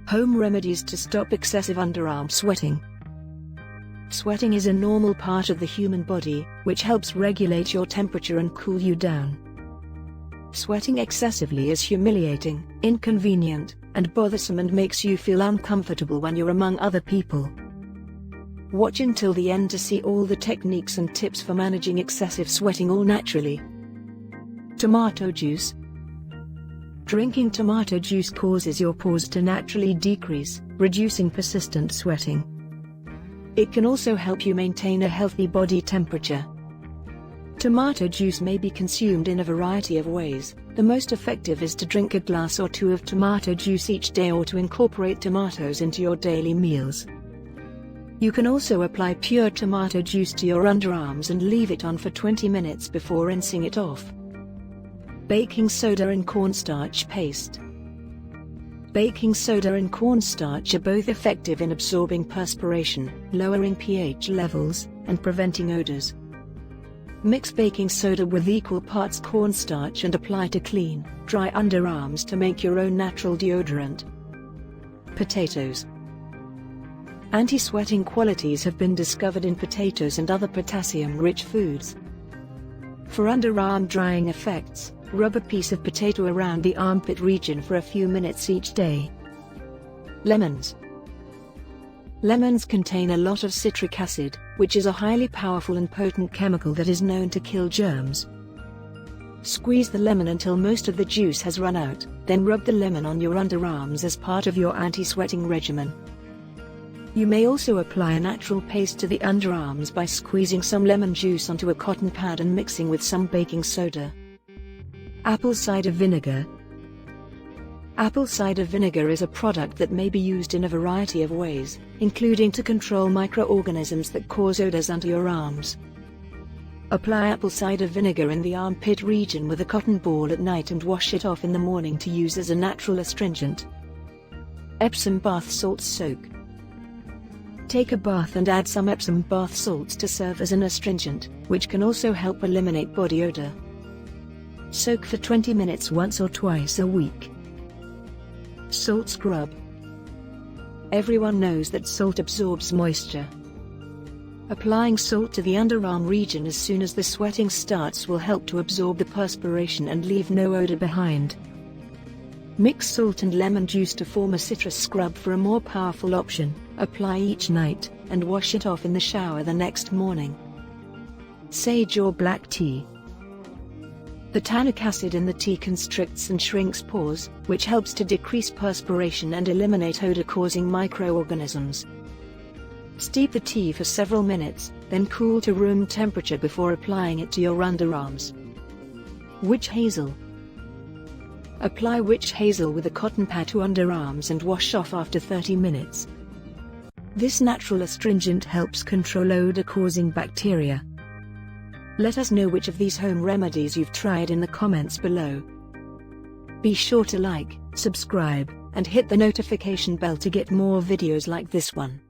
Home remedies to stop excessive underarm sweating. Sweating is a normal part of the human body, which helps regulate your temperature and cool you down. Sweating excessively is humiliating, inconvenient, and bothersome and makes you feel uncomfortable when you're among other people. Watch until the end to see all the techniques and tips for managing excessive sweating all naturally. Tomato juice. Drinking tomato juice causes your pores to naturally decrease, reducing persistent sweating. It can also help you maintain a healthy body temperature. Tomato juice may be consumed in a variety of ways. The most effective is to drink a glass or two of tomato juice each day or to incorporate tomatoes into your daily meals. You can also apply pure tomato juice to your underarms and leave it on for 20 minutes before rinsing it off. Baking soda and cornstarch paste. Baking soda and cornstarch are both effective in absorbing perspiration, lowering pH levels, and preventing odors. Mix baking soda with equal parts cornstarch and apply to clean, dry underarms to make your own natural deodorant. Potatoes. Anti-sweating qualities have been discovered in potatoes and other potassium-rich foods. For underarm drying effects, rub a piece of potato around the armpit region for a few minutes each day. Lemons. Lemons contain a lot of citric acid, which is a highly powerful and potent chemical that is known to kill germs. Squeeze the lemon until most of the juice has run out, then rub the lemon on your underarms as part of your anti-sweating regimen. You may also apply a natural paste to the underarms by squeezing some lemon juice onto a cotton pad and mixing with some baking soda. Apple cider vinegar. Apple cider vinegar is a product that may be used in a variety of ways, including to control microorganisms that cause odors under your arms. Apply apple cider vinegar in the armpit region with a cotton ball at night and wash it off in the morning to use as a natural astringent. Epsom bath salts soak. Take a bath and add some Epsom bath salts to serve as an astringent, which can also help eliminate body odor. Soak for 20 minutes once or twice a week. Salt scrub. Everyone knows that salt absorbs moisture. Applying salt to the underarm region as soon as the sweating starts will help to absorb the perspiration and leave no odor behind. Mix salt and lemon juice to form a citrus scrub for a more powerful option. Apply each night, and wash it off in the shower the next morning. Sage or black tea. The tannic acid in the tea constricts and shrinks pores, which helps to decrease perspiration and eliminate odor-causing microorganisms. Steep the tea for several minutes, then cool to room temperature before applying it to your underarms. Witch hazel. Apply witch hazel with a cotton pad to underarms and wash off after 30 minutes. This natural astringent helps control odor-causing bacteria. Let us know which of these home remedies you've tried in the comments below. Be sure to like, subscribe, and hit the notification bell to get more videos like this one.